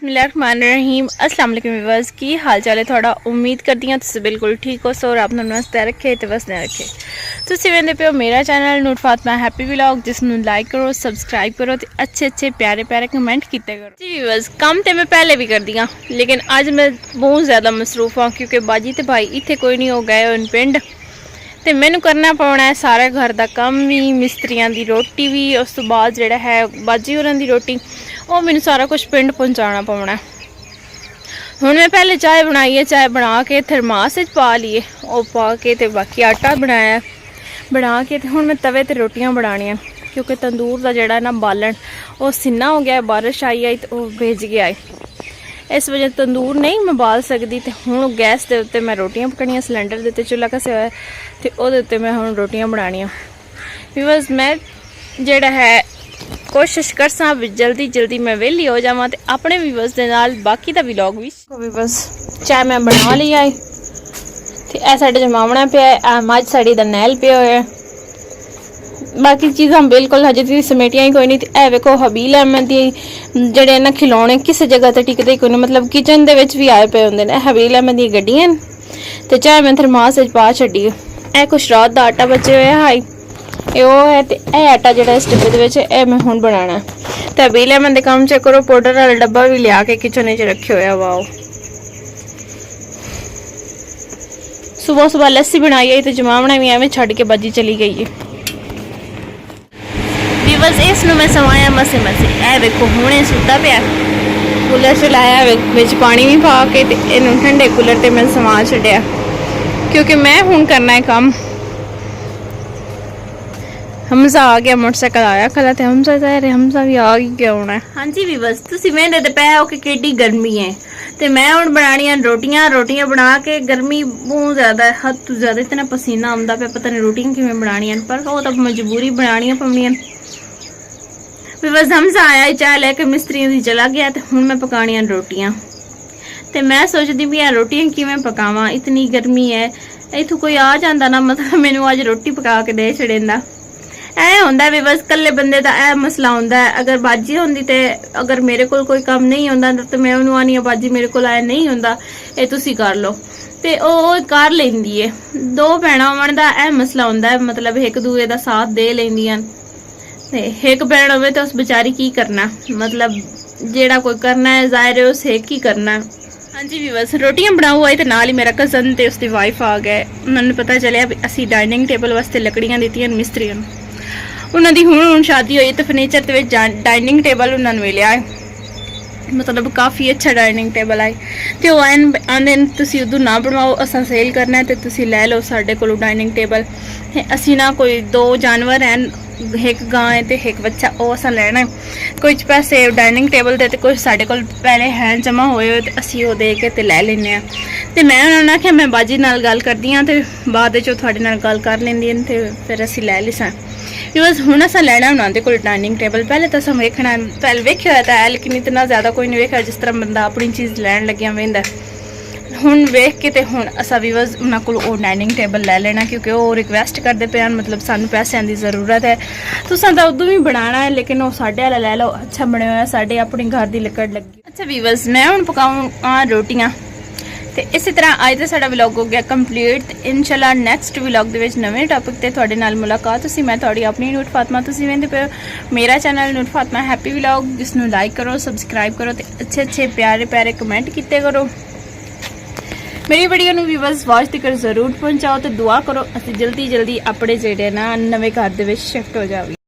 बिस्मिल्लाहिर्रहमानिर्रहीम अस्सलाम वालेकुम व्यूअर्स की हाल चाल है थोड़ा उम्मीद करती हूँ तुम बिल्कुल ठीक हो सो रब तुहानू हसदा रखे ते वसदा रखे। तुसीं वेंदे पे हो मेरा चैनल नूर फातिमा हैप्पी व्लॉग जिसनू लाइक करो सबसक्राइब करो ते अच्छे अच्छे प्यारे प्यारे कमेंट किते करो। जी व्यूअर्स काम तो मैं पहले भी कर दियाँ लेकिन अज मैं बहुत ज़्यादा मसरूफ हाँ क्योंकि बाजी तो भाई इत्थे कोई नहीं हो गए उन पिंड तो मैनू करना पौना है सारा घर का कम भी मिस्त्रियों की रोटी भी उस तो बाद जिहड़ा है बाजी होरां दी रोटी वो मैनू सारा कुछ पिंड पहुँचाना पौना। हुण मैं पहले चाय बनाई है चाय बना के थरमास पा लिए वो पा के ते बाकी आटा बनाया बना के ते हुण मैं तवे ते रोटियां बनानियां क्योंकि तंदूर का जिहड़ा ना बालन वो सिन्ना हो गया बारिश आई तो वो भेज गया है इस वजह तंदूर नहीं मैं बाल सकती तो हुण गैस के उत्ते मैं रोटियां पकानियां सिलेंडर के उत्ते चुल्हा घसे होया तो उहदे उत्ते मैं हुण रोटियां बनानियां। बिकॉज मैं जिहड़ा है कोशिश कर सा जल्दी जल्दी मैं वेली हो जावां ते अपने व्यूअर्स दे नाल बाकी दा व्लॉग भी व्यूअर्स चाय मैं बना ली आई ते ए साडे जमावना पिया मझ साड़ी दा नैल पिया होया बाकी चीज़ां बिल्कुल हजे ती समेटियां ही कोई नहीं। ए वेखो हबील अहमद दी जेडे ना खिलौने किस जगह ते टिकदे कोई नहीं मतलब किचन दे विच भी आए पे हुंदे ने हबील अहमद दी गड्डियां ते चाय मैं थरमास विच पा छड्डी ए कुछ रात दा आटा बचे होया हाई है तो यह आटा जो इस डिब्बे ए मैं हुण बनाना तो हबील अहमद दे काम चेक करो पाउडर वाला डब्बा भी लिया के किचन च रखे होया वाओ। सुबह सुबह लस्सी बनाई है तो जमावना भी एवं छड़ के बाजी चली गई है। बस इसनू मैं सवाया मसे मसे ए वेखो हुणे सुता पिया कूलर चलाया विच पानी भी पा के इनू ठंडे कूलर ते मैं सवा छड्डिया क्योंकि मैं हुण करना है काम। हमजा आ गया मोटरसाइकिल आया खला ते हमजा हमजा भी आ गया होना है। हाँ जी भी बस तुसीं वेंदे ते पै हो कि केडी गर्मी है ते मैं हुण बनानियां रोटियां बना के गर्मी बहुत ज़्यादा है हद तो ज़्यादा इतना पसीना आंदा पे पता नहीं रोटियां किवें बनानियां पर वो तो मजबूरी बनानियां पौंदियां। बस हमजा आया चाय लैके मिस्त्रियों दी चला गया तो हुण मैं पकानियां रोटियां ते मैं सोचदी भी रोटियां किवें पकावां इतनी गर्मी है इत्थों कोई आ जांदा ना मतलब मैनू अज रोटी पका के दे छड़ेंदा ऐ होंदा भी बस कल्ले बंदे दा ऐ मसला होंदा है। अगर बाजी होंदी ते अगर मेरे कोल कोई काम नहीं होंदा तो मैं उन्होंने आनी बाजी मेरे कोल आया नहीं होंदा ये तुसी कर लो ते ओ कर लेंदी है। दो भैणां होण दा ऐ मसला होंदा है मतलब एक दूए दा साथ दे लेंदियां ते एक भैण होवे तो उस बेचारी की करना मतलब जेड़ा कोई करना है जाहिर है उस एक ही करना। हाँ जी भी बस रोटियां बनाओ आई तो नाल ही मेरा कज़न ते उसकी वाइफ आ गए उन्होंने पता चलिया भी असी डाइनिंग टेबल वास्ते लकड़ियां दित्तियां मिस्त्रियों ने उन्होंने हुण शादी हुई तो फर्नीचर के डाइनिंग टेबल उन्होंने मिलिया है मतलब काफ़ी अच्छा डाइनिंग टेबल आए तो वो आंदे तुसीं उधर ना बनवाओ असां सेल करना है तो तुसीं लै लो साडे कोलों डाइनिंग टेबल असी ना कोई दो जानवर हैं एक गां है तो एक बच्चा वो असां लैना है कुछ पैसे डाइनिंग टेबल दे कुछ साडे कोल पहले हैं जमा होए तो असी वो दे के ते लै लैने तो मैं उन्होंने आख्या मैं बाजी नाल गल करदी हाँ तो बाद थोड़े नाल गल कर लेंदी तो फिर असी लै लिसां बस हुण असां लैना उन्होंने कोल डाइनिंग टेबल पहले तो असां वेखना पहले वेख्या होया है लेकिन इतना ज़्यादा कोई नहीं वेख्या जिस तरह बंदा अपनी चीज़ लैन लग्या वेंदा हुण वेख के ते हुण असां भी बस उन्होंने कोल वो डाइनिंग टेबल लै लेना क्योंकि वो रिक्वेस्ट करते पे मतलब सानू पैसों की ज़रूरत है तुसां तां उदों भी बनाना है लेकिन वो साडे वाला लै लो अच्छा बने हुआ साडे अपने घर की लकड़ लगी। अच्छा भी बस मैं हुण पकाऊं रोटियां तो इस तरह अज तो साडा व्लॉग हो गया कंप्लीट इंशाल्लाह नैक्सट व्लॉग दे विच नवें टॉपिक ते तुहाडे नाल मुलाकात तुसीं मैं तुहाडी अपनी नूर फातिमा तुसीं वेंदे पे मेरा चैनल नूर फातिमा हैप्पी व्लॉग जिसनू लाइक करो सबसक्राइब करो तो अच्छे अच्छे प्यारे प्यारे कमेंट किते करो मेरी वीडियो नूं व्यूअर्स वॉच तक जरूर पहुँचाओ तो दुआ करो असीं जल्दी जल्दी अपने जेडे ना नवे घर दे विच शिफ्ट हो जावे।